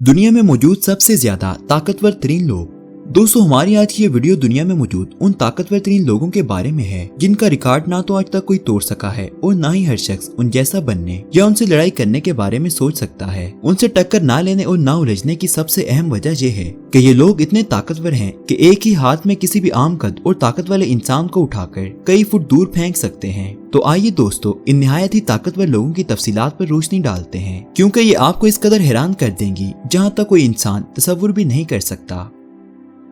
दुनिया में मौजूद सबसे ज्यादा ताकतवर तरीन लोग। दोस्तों, हमारी आज की ये वीडियो दुनिया में मौजूद उन ताकतवर तरीन लोगों के बारे में है जिनका रिकॉर्ड ना तो आज तक कोई तोड़ सका है और ना ही हर शख्स उन जैसा बनने या उनसे लड़ाई करने के बारे में सोच सकता है। उनसे टक्कर ना लेने और ना उलझने की सबसे अहम वजह यह है कि ये लोग इतने ताकतवर हैं कि एक ही हाथ में किसी भी आम कद और ताकत वाले इंसान को उठाकर कई फुट दूर फेंक सकते हैं। तो आइए दोस्तों, इन निहायत ही ताकतवर लोगों की तफसीलात पर रोशनी डालते हैं, क्योंकि ये आपको इस कदर हैरान कर देंगी जहाँ तक कोई इंसान तस्वुर भी नहीं कर सकता।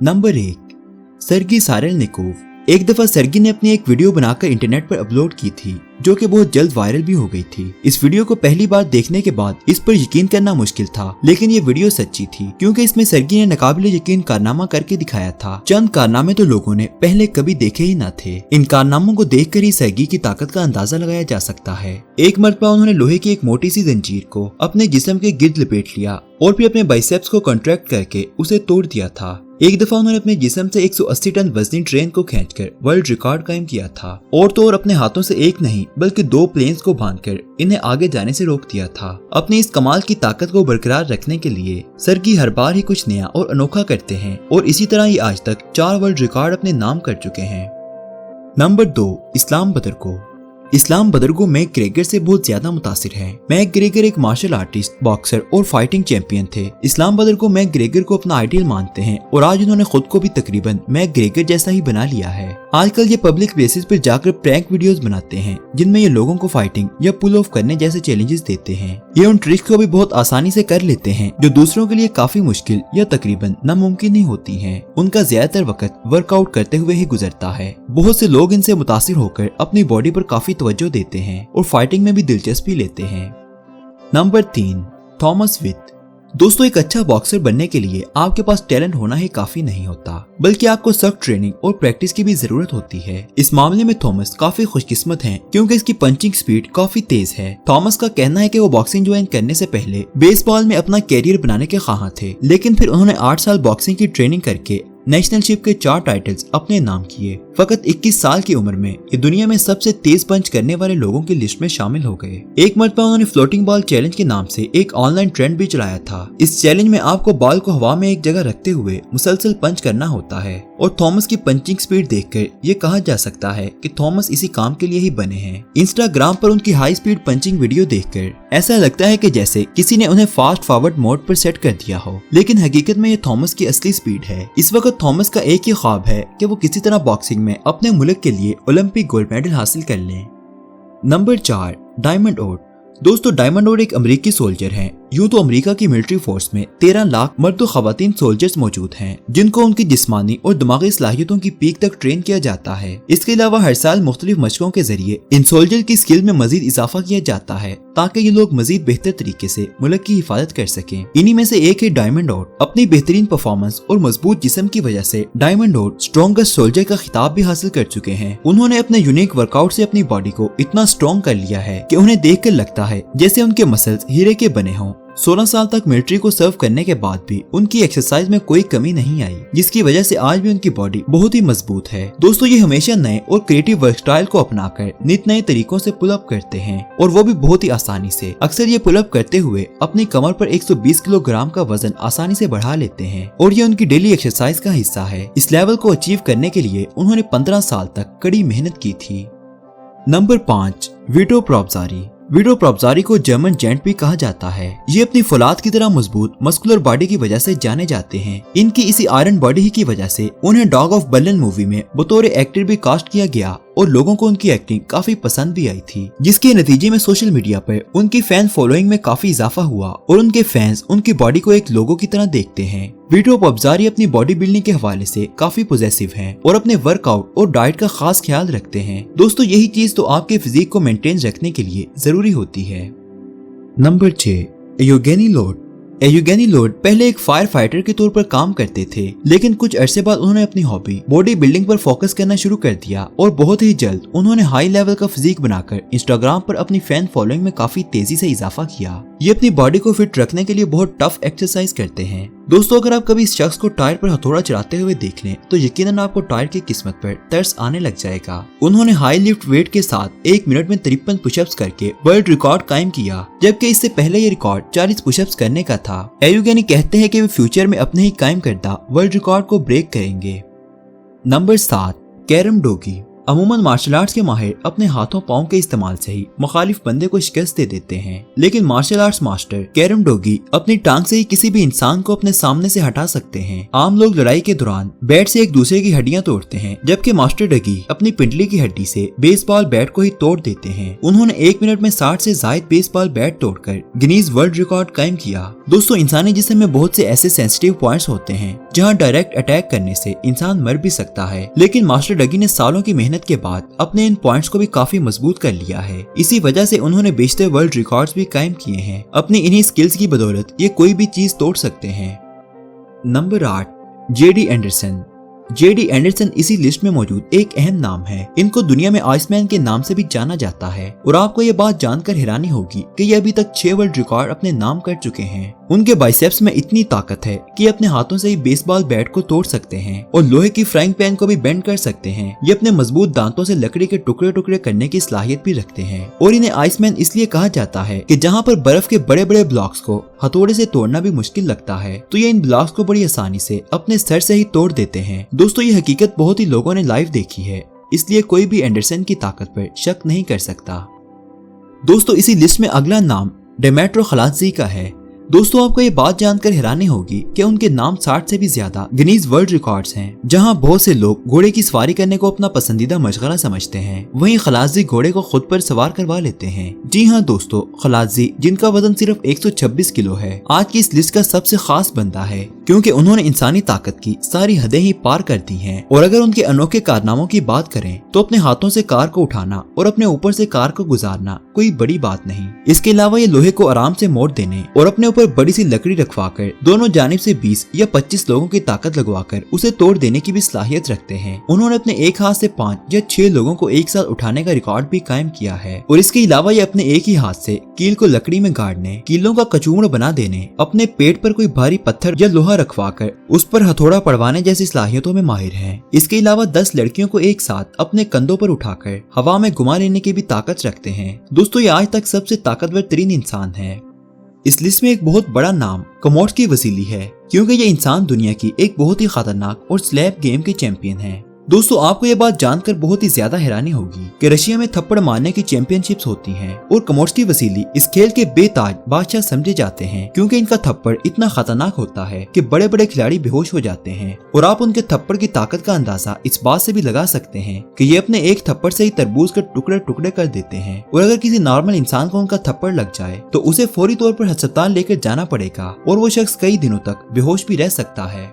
नंबर 1, सर्गी सारेलनिकोव। एक दफा सर्गी ने अपनी एक वीडियो बनाकर इंटरनेट पर अपलोड की थी जो कि बहुत जल्द वायरल भी हो गई थी। इस वीडियो को पहली बार देखने के बाद इस पर यकीन करना मुश्किल था, लेकिन ये वीडियो सच्ची थी क्योंकि इसमें सर्गी ने नाकाबिले यकीन कारनामा करके दिखाया था। चंद कारनामे तो लोगों ने पहले कभी देखे ही न थे। इन कारनामों को देखकर ही सर्गी की ताकत का अंदाजा लगाया जा सकता है। एक मरतबा उन्होंने लोहे की एक मोटी सी जंजीर को अपने जिस्म के गिर्द लपेट लिया और फिर अपने बाइसेप्स को कॉन्ट्रैक्ट करके उसे तोड़ दिया था। एक दफा उन्होंने अपने जिस्म से 180 टन वजनी ट्रेन को खींचकर वर्ल्ड रिकॉर्ड कायम किया था और तो और अपने हाथों से एक नहीं बल्कि 2 प्लेन्स को बांधकर इन्हें आगे जाने से रोक दिया था। अपनी इस कमाल की ताकत को बरकरार रखने के लिए सर्गी हर बार ही कुछ नया और अनोखा करते हैं और इसी तरह ही आज तक 4 वर्ल्ड रिकॉर्ड अपने नाम कर चुके हैं। नंबर 2, इस्लाम बदरगो। इस्लाम बदरगो मैकग्रेगर से बहुत ज्यादा मुतासिर है। मैकग्रेगर एक मार्शल आर्टिस्ट, बॉक्सर और फाइटिंग चैंपियन थे। इस्लाम बदरगो मैकग्रेगर को अपना आइडियल मानते हैं और आज उन्होंने खुद को भी तकरीबन मैकग्रेगर जैसा ही बना लिया है। आजकल ये पब्लिक बेसिस पर जाकर प्रैंक वीडियोस बनाते हैं जिनमें ये लोगों को फाइटिंग या पुल ऑफ करने जैसे चैलेंजेस देते हैं। ये उन ट्रिक्स को भी बहुत आसानी से कर लेते हैं जो दूसरों के लिए काफी मुश्किल या तकरीबन नामुमकिन ही होती हैं। उनका ज्यादातर वक्त वर्कआउट करते हुए ही गुजरता है। बहुत से लोग इनसे मुतासिर होकर अपनी बॉडी पर काफी तवज्जो देते हैं और फाइटिंग में भी दिलचस्पी लेते हैं। Number 3, Thomas with. दोस्तों, एक अच्छा बॉक्सर बनने के लिए आपके पास टैलेंट होना ही काफी नहीं होता, बल्कि आपको सख्त ट्रेनिंग और प्रैक्टिस की भी जरूरत होती है। इस मामले में थॉमस काफी खुशकिस्मत हैं क्योंकि इसकी पंचिंग स्पीड काफी तेज है। थॉमस का कहना है कि वो बॉक्सिंग ज्वाइन करने से पहले बेसबॉल में अपना कैरियर बनाने के ख्वाह थे, लेकिन फिर उन्होंने 8 साल बॉक्सिंग की ट्रेनिंग करके नेशनलशिप के 4 टाइटल्स अपने नाम किए। फकत 21 साल की उम्र में ये दुनिया में सबसे तेज पंच करने वाले लोगों की लिस्ट में शामिल हो गए। एक मरतबा उन्होंने फ्लोटिंग बॉल चैलेंज के नाम से एक ऑनलाइन ट्रेंड भी चलाया था। इस चैलेंज में आपको बॉल को हवा में एक जगह रखते हुए मुसलसल पंच करना होता है और थॉमस की पंचिंग स्पीड देखकर ये कहा जा सकता है कि थॉमस इसी काम के लिए ही बने हैं। इंस्टाग्राम पर उनकी हाई स्पीड पंचिंग वीडियो देखकर ऐसा लगता है कि जैसे किसी ने उन्हें फास्ट फॉरवर्ड मोड पर सेट कर दिया हो, लेकिन हकीकत में ये थॉमस की असली स्पीड है। इस वक्त थॉमस का एक ही ख्वाब है कि वो किसी तरह बॉक्सिंग में अपने मुल्क के लिए ओलंपिक गोल्ड मेडल हासिल कर लें। नंबर 4, डायमंड ओड। दोस्तों, डायमंड ओड एक अमेरिकी सोल्जर हैं। यूं तो अमेरिका की मिलिट्री फोर्स में 13 लाख मर्द और खवातीन सोल्जर्स मौजूद हैं जिनको उनकी जिस्मानी और दिमागी सलाहियतों की पीक तक ट्रेन किया जाता है। इसके अलावा हर साल मुख्तलिफ मशकों के जरिए इन सोल्जर की स्किल में मजीद इजाफा किया जाता है ताकि ये लोग मजीद बेहतर तरीके से मुल्क की हिफाजत कर सकें। इन्हीं में से एक है डायमंड ओड। अपनी बेहतरीन परफॉर्मेंस और मजबूत जिस्म की वजह से डायमंड ओड स्ट्रॉन्गेस्ट सोल्जर का खिताब भी हासिल कर चुके हैं। उन्होंने अपने यूनिक वर्कआउट से अपनी बॉडी को इतना स्ट्रॉन्ग कर लिया है कि उन्हें देखकर लगता है जैसे उनके मसल्स हीरे के बने हों। 16 साल तक मिलिट्री को सर्व करने के बाद भी उनकी एक्सरसाइज में कोई कमी नहीं आई, जिसकी वजह से आज भी उनकी बॉडी बहुत ही मजबूत है। दोस्तों, ये हमेशा नए और क्रिएटिव वर्क स्टाइल को अपनाकर नित नए तरीकों से पुल अप करते हैं और वो भी बहुत ही आसानी से। अक्सर ये पुल अप करते हुए अपनी कमर पर 120 किलोग्राम का वजन आसानी से बढ़ा लेते हैं और ये उनकी डेली एक्सरसाइज का हिस्सा है। इस लेवल को अचीव करने के लिए उन्होंने 15 साल तक कड़ी मेहनत की थी। नंबर 5, विटो प्रॉब्जारी। विटो प्रॉब्जारी को जर्मन जेंट भी कहा जाता है। ये अपनी फौलाद की तरह मजबूत मस्कुलर बॉडी की वजह से जाने जाते हैं। इनकी इसी आयरन बॉडी ही की वजह से उन्हें डॉग ऑफ बर्लिन मूवी में बतौर एक्टर भी कास्ट किया गया और लोगों को उनकी एक्टिंग काफी पसंद भी आई थी, जिसके नतीजे में सोशल मीडिया पर उनकी फैन फॉलोइंग में काफी इजाफा हुआ और उनके फैंस उनकी बॉडी को एक लोगो की तरह देखते हैं। विटो प्रॉब्जारी अपनी बॉडी बिल्डिंग के हवाले से काफी पॉजिटिव हैं और अपने वर्कआउट और डाइट का खास ख्याल रखते हैं। दोस्तों, यही चीज तो आपके फिजिक को मेंटेन रखने के लिए जरूरी होती है। नंबर 6, एवगेनी लोड। एवगेनी लोड पहले एक फायर फाइटर के तौर पर काम करते थे, लेकिन कुछ अरसे बाद उन्होंने अपनी हॉबी बॉडी बिल्डिंग पर फोकस करना शुरू कर दिया और बहुत ही जल्द उन्होंने हाई लेवल का फिजिक बनाकर इंस्टाग्राम पर अपनी फैन फॉलोइंग में काफी तेजी से इजाफा किया। ये अपनी बॉडी को फिट रखने के लिए बहुत टफ एक्सरसाइज करते हैं। दोस्तों अगर आप कभी इस शख्स को टायर पर हथौड़ा चलाते हुए देख लें तो यकीनन आपको टायर की किस्मत पर तरस आने लग जाएगा। उन्होंने हाई लिफ्ट वेट के साथ 1 मिनट में 53 पुशअप्स करके वर्ल्ड रिकॉर्ड कायम किया, जबकि इससे पहले ये रिकॉर्ड 40 पुशअप्स करने का था। एयुगेनी कहते हैं कि वे फ्यूचर में अपने ही कायम करदा वर्ल्ड रिकॉर्ड को ब्रेक करेंगे। Number 7, carrom doggy. अमूमन मार्शल आर्ट्स के माहिर अपने हाथों पांव के इस्तेमाल से ही मुखालिफ बंदे को शिकस्त दे देते हैं, लेकिन मार्शल आर्ट्स मास्टर कैरम डोगी अपनी टांग से ही किसी भी इंसान को अपने सामने से हटा सकते हैं। आम लोग लड़ाई के दौरान बैट से एक दूसरे की हड्डियां तोड़ते हैं, जबकि मास्टर डोगी अपनी पिंडली की हड्डी से बेसबॉल बैट को ही तोड़ देते हैं। उन्होंने 1 मिनट में 60 से ज्यादा बेसबॉल बैट तोड़कर गिनीज वर्ल्ड रिकॉर्ड कायम किया। दोस्तों इंसानी जिस्म में बहुत से ऐसे सेंसिटिव पॉइंट्स होते हैं जहाँ डायरेक्ट अटैक करने से इंसान मर भी सकता है, लेकिन मास्टर डोगी ने सालों की मेहनत के बाद अपने इन पॉइंट्स को भी काफी मजबूत कर लिया है। इसी वजह से उन्होंने बेशतर वर्ल्ड रिकॉर्ड्स भी कायम किए हैं। अपनी इन्हीं स्किल्स की बदौलत ये कोई भी चीज तोड़ सकते हैं। Number 8, JD Anderson. JD Anderson इसी लिस्ट में मौजूद एक अहम नाम है। इनको दुनिया में आइसमैन के नाम से भी जाना जाता है और आपको ये बात जानकर हैरानी होगी कि ये अभी तक 6 वर्ल्ड रिकॉर्ड अपने नाम कर चुके हैं। उनके बाइसेप्स में इतनी ताकत है कि अपने हाथों से ही बेसबॉल बैट को तोड़ सकते हैं और लोहे की फ्राइंग पैन को भी बेंड कर सकते हैं। ये अपने मजबूत दांतों से लकड़ी के टुकड़े टुकड़े करने की सलाहियत भी रखते हैं और इन्हें आइसमैन इसलिए कहा जाता है कि जहाँ पर बर्फ के बड़े बड़े ब्लॉक्स को हथौड़े से तोड़ना भी मुश्किल लगता है, तो ये इन ब्लॉक्स को बड़ी आसानी से अपने सर से ही तोड़ देते हैं। दोस्तों ये हकीकत बहुत ही लोगों ने लाइव देखी है, इसलिए कोई भी एंडरसन की ताकत पर शक नहीं कर सकता। दोस्तों इसी लिस्ट में अगला नाम डेमेट्रो खलात्जी का है। दोस्तों आपको ये बात जानकर हैरानी होगी कि उनके नाम 60 से भी ज्यादा गिनीज वर्ल्ड रिकॉर्ड्स हैं, जहां बहुत से लोग घोड़े की सवारी करने को अपना पसंदीदा मशगला समझते हैं, वहीं खलात्जी घोड़े को खुद पर सवार करवा लेते हैं। जी हाँ दोस्तों, खलात्जी जिनका वजन सिर्फ 126 किलो है, आज की इस लिस्ट का सबसे खास बंदा है, क्योंकि उन्होंने इंसानी ताकत की सारी हदें ही पार कर दी हैं। और अगर उनके अनोखे कारनामों की बात करें तो अपने हाथों से कार को उठाना और अपने ऊपर से कार को गुजारना कोई बड़ी बात नहीं। इसके अलावा ये लोहे को आराम से मोड़ देने और अपने ऊपर बड़ी सी लकड़ी रखवाकर दोनों जानिब से 20 या 25 लोगों की ताकत लगवाकर उसे तोड़ देने की भी सलाहियत रखते हैं। उन्होंने अपने एक हाथ से 5 या 6 लोगों को एक साथ उठाने का रिकॉर्ड भी कायम किया है। और इसके अलावा ये अपने एक ही हाथ से कील को लकड़ी में गाड़ने, कीलों का कचूमड़ बना देने, अपने पेट पर कोई भारी पत्थर या लोहा रखवाकर उस पर हथौड़ा पड़वाने जैसी सलाहियतों में माहिर हैं। इसके अलावा 10 लड़कियों को एक साथ अपने कंधों पर उठाकर हवा में घुमा लेने की भी ताकत रखते हैं। दोस्तों ये आज तक सबसे ताकतवर तरीन इंसान है। इस लिस्ट में एक बहुत बड़ा नाम कमोट्स्की वसीली है, क्योंकि ये इंसान दुनिया की एक बहुत ही खतरनाक और स्लैब गेम के चैंपियन है। दोस्तों आपको ये बात जानकर बहुत ही ज्यादा हैरानी होगी कि रशिया में थप्पड़ मारने की चैंपियनशिप्स होती हैं और कमोट्स्की वसीली इस खेल के बेताज बादशाह समझे जाते हैं, क्योंकि इनका थप्पड़ इतना खतरनाक होता है कि बड़े बड़े खिलाड़ी बेहोश हो जाते हैं। और आप उनके थप्पड़ की ताकत का अंदाजा इस बात से भी लगा सकते हैं कि ये अपने एक थप्पड़ से ही तरबूज के टुकड़े टुकड़े कर देते हैं। और अगर किसी नॉर्मल इंसान को उनका थप्पड़ लग जाए तो उसे फौरी तौर पर अस्पताल लेकर जाना पड़ेगा और वो शख्स कई दिनों तक बेहोश भी रह सकता है।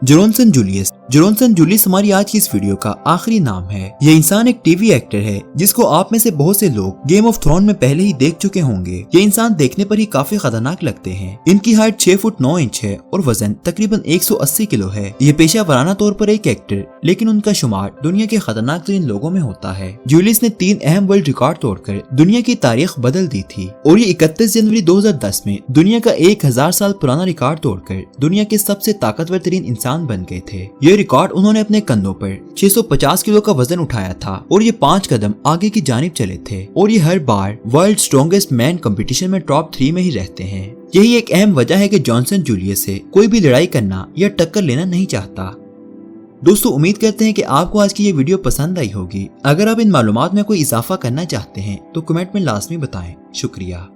जेरोनसन जूलियस। जेरोनसन जूलियस हमारी आज की इस वीडियो का आखिरी नाम है। यह इंसान एक टीवी एक्टर है जिसको आप में से बहुत से लोग गेम ऑफ थ्रोन में पहले ही देख चुके होंगे। ये इंसान देखने पर ही काफी खतरनाक लगते हैं। इनकी हाइट 6 फुट 9 इंच है और वजन तकरीबन 180 किलो है। ये पेशा वराना तौर पर एक एक्टर, लेकिन उनका शुमार दुनिया के खतरनाक तरीन लोगों में होता है। जूलियस ने 3 अहम वर्ल्ड रिकॉर्ड तोड़कर दुनिया की तारीख बदल दी थी और ये 31 जनवरी 2010 में दुनिया का 1000 साल पुराना रिकॉर्ड तोड़कर दुनिया के सबसे ताकतवर तरीन इंसान बन गए थे। ये रिकॉर्ड उन्होंने अपने कंधों पर 650 किलो का वजन उठाया था और ये 5 कदम आगे की जानिब चले थे। और ये हर बार वर्ल्ड स्ट्रॉन्गेस्ट मैन कंपटीशन में टॉप 3 में ही रहते हैं। यही एक अहम वजह है कि जॉनसन जूलियस से कोई भी लड़ाई करना या टक्कर लेना नहीं चाहता। दोस्तों उम्मीद करते हैं कि आपको आज की ये वीडियो पसंद आई होगी। अगर आप इन मालूमात में कोई इजाफा करना चाहते हैं तो कमेंट में लाजमी बताएं। शुक्रिया।